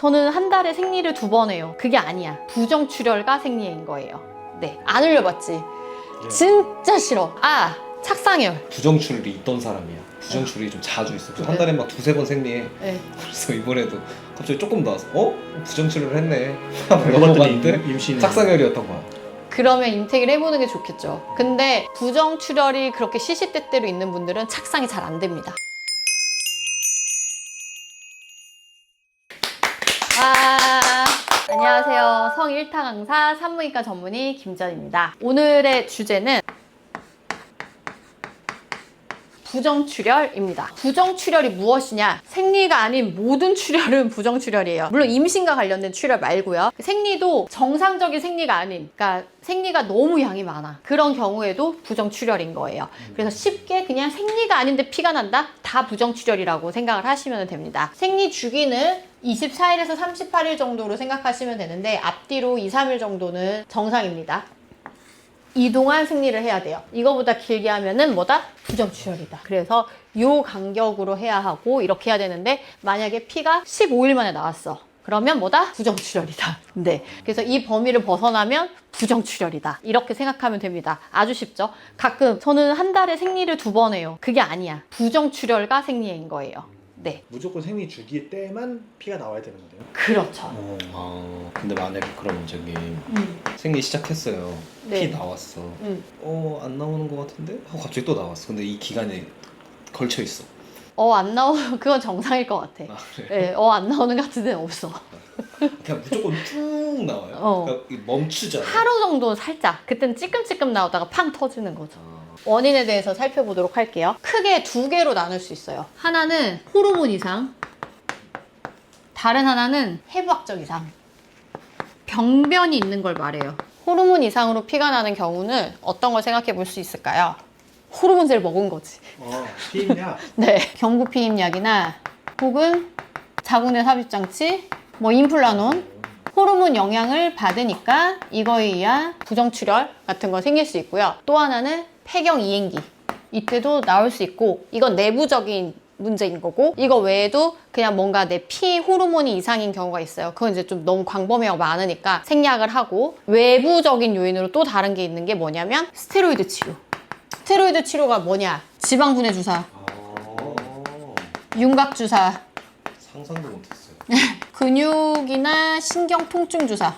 저는 한 달에 생리를 2번 해요. 그게 아니야. 부정출혈과 생리인 거예요. 네, 안 흘려봤지? 네. 진짜 싫어. 아, 착상혈. 부정출혈이 있던 사람이야. 부정출혈이 좀 자주 있어. 그래서 한 달에 막 2-3번 생리해. 네. 그래서 이번에도 갑자기 조금 나와서 부정출혈을 했네. 넘어갔더니 임신이 착상혈이었던 거야. 그러면 임택을 해보는 게 좋겠죠. 근데 부정출혈이 그렇게 시시때때로 있는 분들은 착상이 잘 안 됩니다. 안녕하세요. 성1타 강사 산부인과 전문의 김전입니다. 오늘의 주제는 부정출혈입니다. 부정출혈이 무엇이냐? 생리가 아닌 모든 출혈은 부정출혈이에요. 물론 임신과 관련된 출혈 말고요. 생리도 정상적인 생리가 아닌, 그러니까 생리가 너무 양이 많아. 그런 경우에도 부정출혈인 거예요. 그래서 쉽게 그냥 생리가 아닌데 피가 난다? 다 부정출혈이라고 생각을 하시면 됩니다. 생리 주기는 24일에서 38일 정도로 생각하시면 되는데 앞뒤로 2-3일 정도는 정상입니다. 이동안 생리를 해야 돼요. 이거보다 길게 하면은 뭐다? 부정출혈이다. 그래서 요 간격으로 해야 하고 이렇게 해야 되는데 만약에 피가 15일 만에 나왔어. 그러면 뭐다? 부정출혈이다. 네. 그래서 이 범위를 벗어나면 부정출혈이다. 이렇게 생각하면 됩니다. 아주 쉽죠? 가끔 저는 한 달에 생리를 2번 해요. 그게 아니야. 부정출혈과 생리인 거예요. 네. 무조건 생리 주기 때만 피가 나와야 되는 거네요. 그렇죠. 근데 만약에 그러면 저기 생리 시작했어요. 네. 피 나왔어. 안 나오는 것 같은데? 하고 갑자기 또 나왔어. 근데 이 기간에 걸쳐 있어. 안 나오면 그건 정상일 것 같아. 그래? 네. 안 나오는 것 같은 데는 없어. 그냥 무조건 쭉 나와요. 그러니까 멈추잖아. 하루 정도 살짝. 그때는 찌끔찌끔 나오다가 팡 터지는 거죠. 원인에 대해서 살펴보도록 할게요. 크게 2개로 나눌 수 있어요. 하나는 호르몬 이상, 다른 하나는 해부학적 이상. 병변이 있는 걸 말해요. 호르몬 이상으로 피가 나는 경우는 어떤 걸 생각해 볼 수 있을까요? 호르몬제를 먹은 거지. 피임약. 네, 경구피임약이나 혹은 자궁내 삽입장치, 임플라논, 호르몬 영향을 받으니까 이거에 의한 부정출혈 같은 거 생길 수 있고요. 또 하나는 폐경 이행기. 이때도 나올 수 있고, 이건 내부적인 문제인 거고, 이거 외에도 그냥 뭔가 내 피 호르몬이 이상인 경우가 있어요. 그건 이제 좀 너무 광범위하고 많으니까 생략을 하고, 외부적인 요인으로 또 다른 게 있는 게 뭐냐면 스테로이드 치료. 스테로이드 치료가 뭐냐? 지방분해 주사, 윤곽 주사, 상상도 못했어요. 근육이나 신경 통증 주사.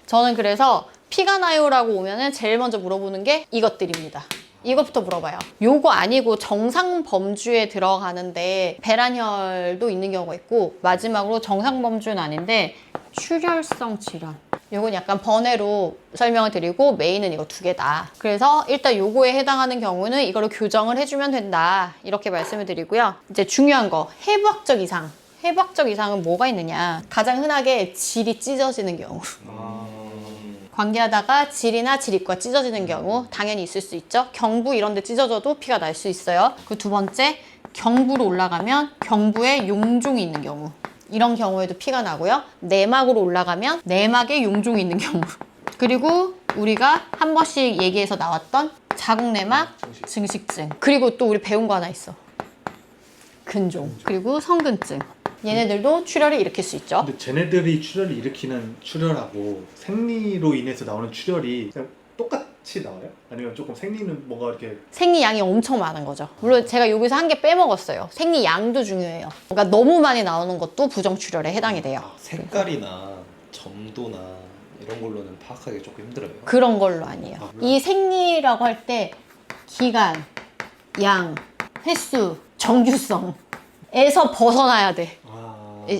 저는 그래서 피가 나요라고 오면은 제일 먼저 물어보는 게 이것들입니다. 이것부터 물어봐요. 요거 아니고 정상 범주에 들어가는데 배란혈도 있는 경우가 있고, 마지막으로 정상 범주는 아닌데 출혈성 질환. 요건 약간 번외로 설명을 드리고 메인은 이거 2개다. 그래서 일단 요거에 해당하는 경우는 이거를 교정을 해주면 된다. 이렇게 말씀을 드리고요. 이제 중요한 거, 해부학적 이상. 해부학적 이상은 뭐가 있느냐? 가장 흔하게 질이 찢어지는 경우. 관계하다가 질이나 질입과 찢어지는 경우 당연히 있을 수 있죠. 경부 이런 데 찢어져도 피가 날 수 있어요. 그 2번째, 경부로 올라가면 경부에 용종이 있는 경우. 이런 경우에도 피가 나고요. 내막으로 올라가면 내막에 용종이 있는 경우. 그리고 우리가 한 번씩 얘기해서 나왔던 자궁내막 증식증. 그리고 또 우리 배운 거 하나 있어. 근종. 그리고 성근증. 얘네들도 출혈을 일으킬 수 있죠. 근데 쟤네들이 출혈을 일으키는 출혈하고 생리로 인해서 나오는 출혈이 그냥 똑같이 나와요? 아니면 조금 생리는 뭔가 이렇게 생리양이 엄청 많은 거죠. 물론 제가 여기서 한 개 빼먹었어요. 생리양도 중요해요. 그러니까 너무 많이 나오는 것도 부정출혈에 해당이 돼요. 색깔이나 점도나 이런 걸로는 파악하기 조금 힘들어요. 그런 걸로 아니에요. 이 생리라고 할 때 기간, 양, 횟수, 정규성에서 벗어나야 돼.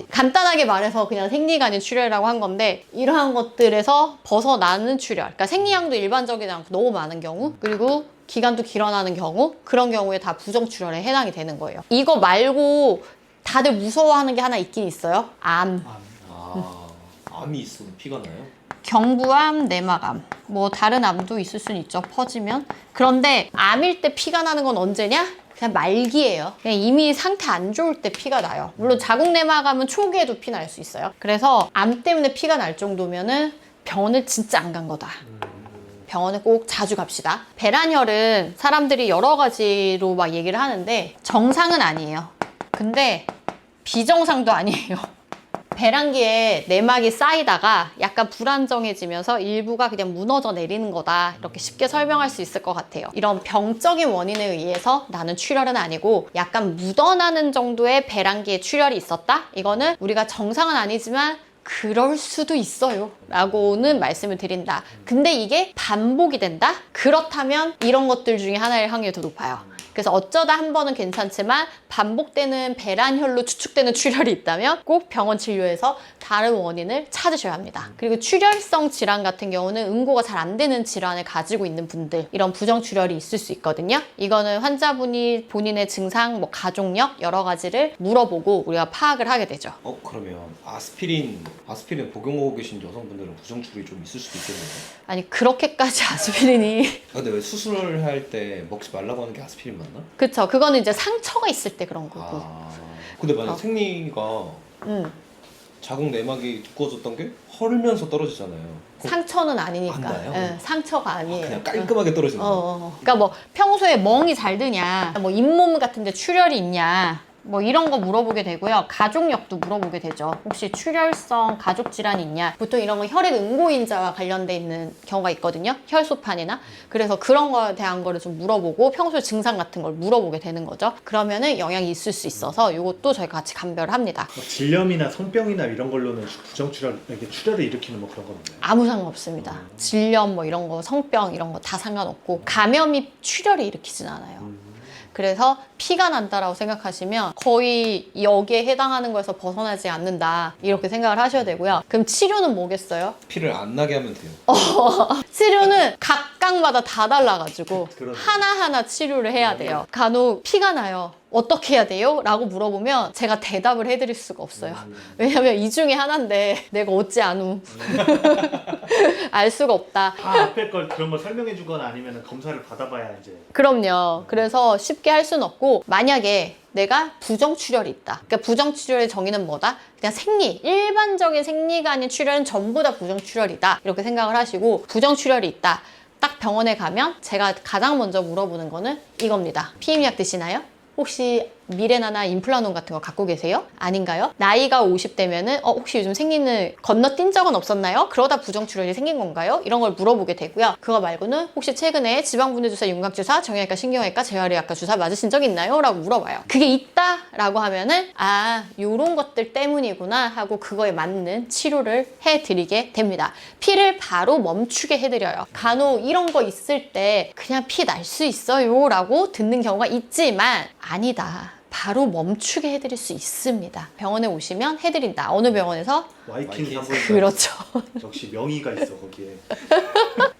간단하게 말해서 그냥 생리가 아닌 출혈이라고 한 건데, 이러한 것들에서 벗어나는 출혈, 그러니까 생리량도 일반적이지 않고 너무 많은 경우, 그리고 기간도 길어나는 경우, 그런 경우에 다 부정출혈에 해당이 되는 거예요. 이거 말고 다들 무서워하는 게 하나 있긴 있어요. 암. 암이 있으면 피가 나요? 경부암, 내막암, 다른 암도 있을 수는 있죠, 퍼지면. 그런데 암일 때 피가 나는 건 언제냐? 그냥 말기예요. 그냥 이미 상태 안 좋을 때 피가 나요. 물론 자궁내막암은 초기에도 피 날 수 있어요. 그래서 암 때문에 피가 날 정도면은 병원을 진짜 안 간 거다. 병원에 꼭 자주 갑시다. 배란혈은 사람들이 여러 가지로 막 얘기를 하는데 정상은 아니에요. 근데 비정상도 아니에요. 배란기에 내막이 쌓이다가 약간 불안정해지면서 일부가 그냥 무너져 내리는 거다. 이렇게 쉽게 설명할 수 있을 것 같아요. 이런 병적인 원인에 의해서 나는 출혈은 아니고 약간 묻어나는 정도의 배란기에 출혈이 있었다? 이거는 우리가 정상은 아니지만 그럴 수도 있어요 라고는 말씀을 드린다. 근데 이게 반복이 된다? 그렇다면 이런 것들 중에 하나일 확률이 더 높아요. 그래서 어쩌다 한 번은 괜찮지만 반복되는 배란혈로 추측되는 출혈이 있다면 꼭 병원 진료에서 다른 원인을 찾으셔야 합니다. 그리고 출혈성 질환 같은 경우는 응고가 잘 안 되는 질환을 가지고 있는 분들, 이런 부정출혈이 있을 수 있거든요. 이거는 환자분이 본인의 증상, 뭐 가족력 여러 가지를 물어보고 우리가 파악을 하게 되죠. 그러면 아스피린 복용하고 계신 여성분들은 부정출혈이 좀 있을 수도 있겠네요. 아니 그렇게까지 아스피린이 근데 왜 수술을 할 때 먹지 말라고 하는 게 아스피린 맞나? 그쵸, 그거는 이제 상처가 있을 때 그런 거고. 근데 만약 생리가 자궁 내막이 두꺼워졌던 게 헐면서 떨어지잖아요. 상처는 아니니까. 안 나요? 예, 상처가 아니에요. 그냥 깔끔하게 떨어지는 거예요. 그러니까 뭐 평소에 멍이 잘 드냐, 뭐 잇몸 같은데 출혈이 있냐, 뭐 이런 거 물어보게 되고요. 가족력도 물어보게 되죠. 혹시 출혈성 가족 질환이 있냐. 보통 이런 거 혈액 응고인자와 관련돼 있는 경우가 있거든요. 혈소판이나. 그래서 그런 거에 대한 거를 좀 물어보고 평소 증상 같은 걸 물어보게 되는 거죠. 그러면은 영향이 있을 수 있어서 이것도 저희가 같이 감별을 합니다. 질염이나 성병이나 이런 걸로는 부정출혈, 이렇게 출혈을 일으키는 뭐 그런 건 없나요? 아무 상관없습니다. 질염 뭐 이런 거, 성병 이런 거 다 상관없고 감염이 출혈을 일으키진 않아요. 그래서 피가 난다라고 생각하시면 거의 여기에 해당하는 거에서 벗어나지 않는다 이렇게 생각을 하셔야 되고요. 그럼 치료는 뭐겠어요? 피를 안 나게 하면 돼요. 치료는 각각마다 다 달라가지고 그러네. 하나하나 치료를 해야 돼요. 간혹 피가 나요. 어떻게 해야 돼요? 라고 물어보면 제가 대답을 해드릴 수가 없어요. 왜냐면 이 중에 하나인데 내가 어찌 아누 알 수가 없다. 앞에 걸 그런 걸 설명해 주거나 아니면 검사를 받아봐야 이제. 그럼요. 그래서 쉽게 할 수는 없고 만약에 내가 부정출혈이 있다. 그러니까 부정출혈의 정의는 뭐다? 그냥 생리, 일반적인 생리가 아닌 출혈은 전부 다 부정출혈이다. 이렇게 생각을 하시고 부정출혈이 있다. 딱 병원에 가면 제가 가장 먼저 물어보는 거는 이겁니다. 피임약 드시나요? 혹시 미레나나 임플라논 같은 거 갖고 계세요? 아닌가요? 나이가 50대면은 혹시 요즘 생리는 건너뛴 적은 없었나요? 그러다 부정출혈이 생긴 건가요? 이런 걸 물어보게 되고요. 그거 말고는 혹시 최근에 지방분해주사, 윤곽주사, 정형외과, 신경외과, 재활의학과 주사 맞으신 적 있나요? 라고 물어봐요. 그게 있다라고 하면은 요런 것들 때문이구나 하고 그거에 맞는 치료를 해드리게 됩니다. 피를 바로 멈추게 해드려요. 간혹 이런 거 있을 때 그냥 피 날 수 있어요 라고 듣는 경우가 있지만 아니다. 바로 멈추게 해드릴 수 있습니다. 병원에 오시면 해드린다. 어느 병원에서? 와이킨 산부인과. 그렇죠. 역시 명의가 있어 거기에.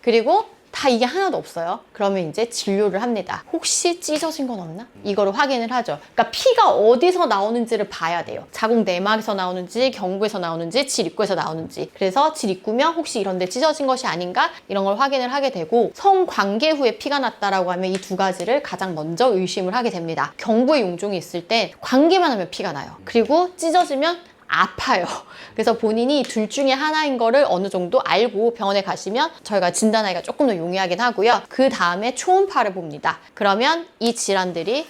그리고 다 이게 하나도 없어요. 그러면 이제 진료를 합니다. 혹시 찢어진 건 없나? 이거를 확인을 하죠. 그러니까 피가 어디서 나오는지를 봐야 돼요. 자궁 내막에서 나오는지, 경부에서 나오는지, 질입구에서 나오는지. 그래서 질입구면 혹시 이런 데 찢어진 것이 아닌가? 이런 걸 확인을 하게 되고 성관계 후에 피가 났다라고 하면 이 두 가지를 가장 먼저 의심을 하게 됩니다. 경부에 용종이 있을 때 관계만 하면 피가 나요. 그리고 찢어지면 아파요. 그래서 본인이 둘 중에 하나인 거를 어느 정도 알고 병원에 가시면 저희가 진단하기가 조금 더 용이하긴 하고요. 그 다음에 초음파를 봅니다. 그러면 이 질환들이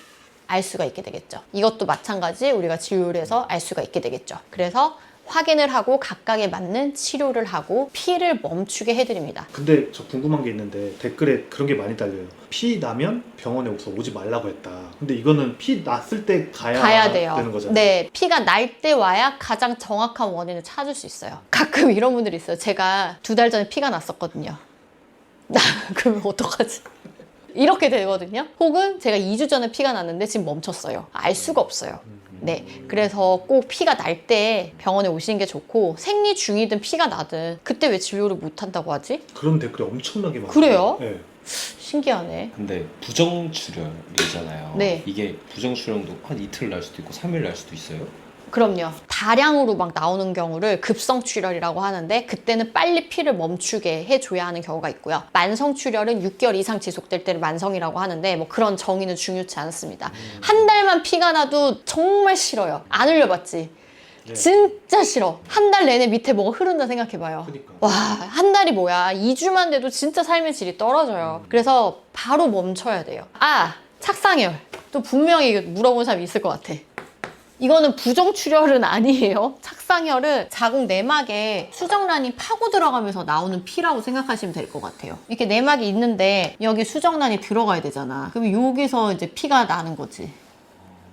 알 수가 있게 되겠죠. 이것도 마찬가지 우리가 진료를 해서 알 수가 있게 되겠죠. 그래서 확인을 하고 각각에 맞는 치료를 하고 피를 멈추게 해드립니다. 근데 저 궁금한 게 있는데 댓글에 그런 게 많이 달려요. 피 나면 병원에 오지 말라고 했다. 근데 이거는 피 났을 때 가야 돼요. 되는 거잖아요. 네, 피가 날 때 와야 가장 정확한 원인을 찾을 수 있어요. 가끔 이런 분들이 있어요. 제가 2달 전에 피가 났었거든요. 그러면 어떡하지? 이렇게 되거든요. 혹은 제가 2주 전에 피가 났는데 지금 멈췄어요. 알 수가 없어요. 네, 그래서 꼭 피가 날 때 병원에 오시는 게 좋고 생리 중이든 피가 나든 그때 왜 진료를 못 한다고 하지? 그런 댓글이 엄청나게 많아요. 그래요? 네. 신기하네. 근데 부정출혈이잖아요. 네. 이게 부정출혈도 한 이틀 날 수도 있고 3일 날 수도 있어요. 그럼요. 다량으로 막 나오는 경우를 급성출혈이라고 하는데 그때는 빨리 피를 멈추게 해줘야 하는 경우가 있고요. 만성출혈은 6개월 이상 지속될 때를 만성이라고 하는데 뭐 그런 정의는 중요치 않습니다. 한 달만 피가 나도 정말 싫어요. 안 흘려봤지? 네. 진짜 싫어. 한 달 내내 밑에 뭐가 흐른다 생각해봐요. 그러니까. 와, 한 달이 뭐야. 2주만 돼도 진짜 삶의 질이 떨어져요. 그래서 바로 멈춰야 돼요. 착상혈. 또 분명히 이거 물어본 사람이 있을 것 같아. 이거는 부정출혈은 아니에요. 착상혈은 자궁 내막에 수정란이 파고 들어가면서 나오는 피라고 생각하시면 될 것 같아요. 이렇게 내막이 있는데 여기 수정란이 들어가야 되잖아. 그럼 여기서 이제 피가 나는 거지.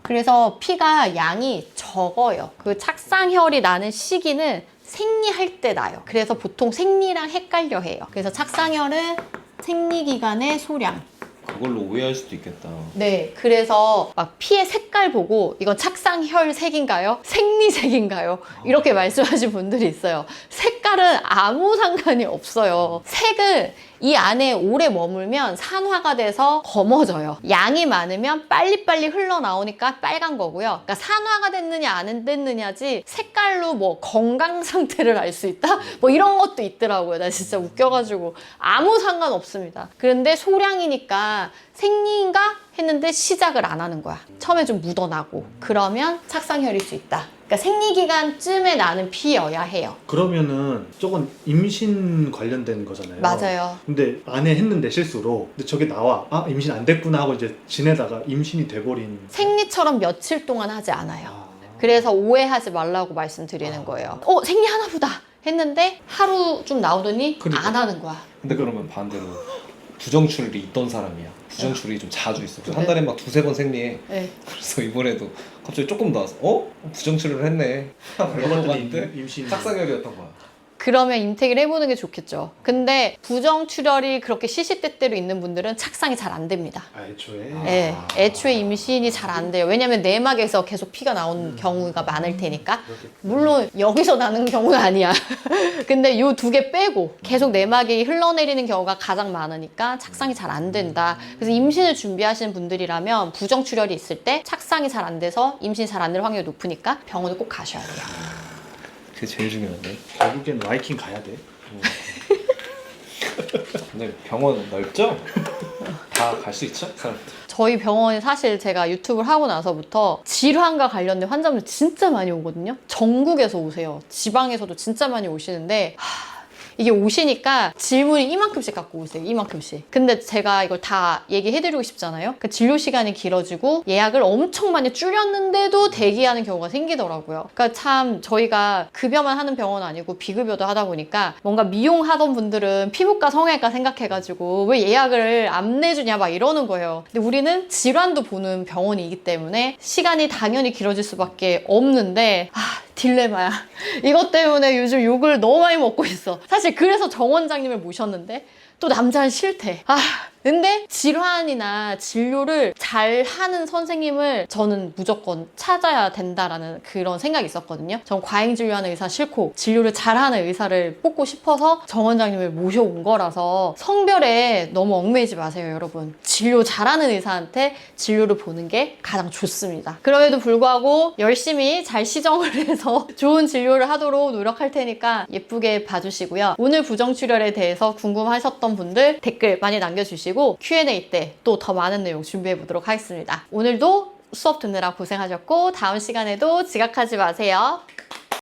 그래서 피가 양이 적어요. 그 착상혈이 나는 시기는 생리할 때 나요. 그래서 보통 생리랑 헷갈려 해요. 그래서 착상혈은 생리기간의 소량. 그걸로 오해할 수도 있겠다. 네, 그래서 막 피의 색깔 보고 이건 착상혈색인가요? 생리색인가요? 이렇게 말씀하신 분들이 있어요. 색깔은 아무 상관이 없어요. 색은 이 안에 오래 머물면 산화가 돼서 검어져요. 양이 많으면 빨리빨리 흘러나오니까 빨간 거고요. 그러니까 산화가 됐느냐 안 됐느냐지 색깔로 뭐 건강 상태를 알 수 있다? 뭐 이런 것도 있더라고요. 나 진짜 웃겨가지고 아무 상관없습니다. 그런데 소량이니까 생리인가 했는데 시작을 안 하는 거야. 처음에 좀 묻어나고 그러면 착상혈일 수 있다. 그러니까 생리기간쯤에 나는 피여야 해요. 그러면은 저건 임신 관련된 거잖아요. 맞아요. 근데 안 해 했는데 실수로. 근데 저게 나와. 아 임신 안 됐구나 하고 이제 지내다가 임신이 돼버린. 생리처럼 며칠 동안 하지 않아요. 아. 그래서 오해하지 말라고 말씀드리는 거예요. 생리하나 보다 했는데 하루 좀 나오더니 그러니까. 안 하는 거야. 근데 그러면 반대로 부정출혈이 있던 사람이야. 부정출혈이 좀 자주 있어. 한 네. 달에 막 두세 번 생리해. 네. 그래서 이번에도 갑자기 조금 나와서 부정출혈을 했네. 그러고 봤는데 임신. 착상혈이었던 거야. 그러면 임택을 해보는 게 좋겠죠. 근데 부정출혈이 그렇게 시시때때로 있는 분들은 착상이 잘 안 됩니다. 아 애초에. 네, 애초에 임신이 잘 안 돼요. 왜냐면 내막에서 계속 피가 나오는 경우가 많을 테니까. 그렇겠다. 물론 여기서 나는 경우는 아니야. 근데 요 두 개 빼고 계속 내막이 흘러내리는 경우가 가장 많으니까 착상이 잘 안 된다. 그래서 임신을 준비하시는 분들이라면 부정출혈이 있을 때 착상이 잘 안 돼서 임신 잘 안 될 확률이 높으니까 병원을 꼭 가셔야 돼요. 그게 제일 중요한데. 결국엔 와이킹 가야 돼. 근데 병원 넓죠? 다 갈 수 있죠? 사람들. 저희 병원에 사실 제가 유튜브를 하고 나서부터 질환과 관련된 환자분들 진짜 많이 오거든요. 전국에서 오세요. 지방에서도 진짜 많이 오시는데 이게 오시니까 질문이 이만큼씩 갖고 오세요. 이만큼씩. 근데 제가 이걸 다 얘기해드리고 싶잖아요. 그 진료 시간이 길어지고 예약을 엄청 많이 줄였는데도 대기하는 경우가 생기더라고요. 그러니까 참 저희가 급여만 하는 병원은 아니고 비급여도 하다 보니까 뭔가 미용하던 분들은 피부과 성형외과 생각해가지고 왜 예약을 안 내주냐 막 이러는 거예요. 근데 우리는 질환도 보는 병원이기 때문에 시간이 당연히 길어질 수밖에 없는데 딜레마야. 이것 때문에 요즘 욕을 너무 많이 먹고 있어. 사실 그래서 정 원장님을 모셨는데 또 남자는 싫대. 근데 질환이나 진료를 잘 하는 선생님을 저는 무조건 찾아야 된다라는 그런 생각이 있었거든요. 전 과잉 진료하는 의사 싫고 진료를 잘하는 의사를 뽑고 싶어서 정 원장님을 모셔온 거라서 성별에 너무 얽매이지 마세요, 여러분. 진료 잘하는 의사한테 진료를 보는 게 가장 좋습니다. 그럼에도 불구하고 열심히 잘 시정을 해서 좋은 진료를 하도록 노력할 테니까 예쁘게 봐주시고요. 오늘 부정출혈에 대해서 궁금하셨던 분들 댓글 많이 남겨주시고 Q&A 때 또 더 많은 내용 준비해 보도록 하겠습니다. 오늘도 수업 듣느라 고생하셨고 다음 시간에도 지각하지 마세요.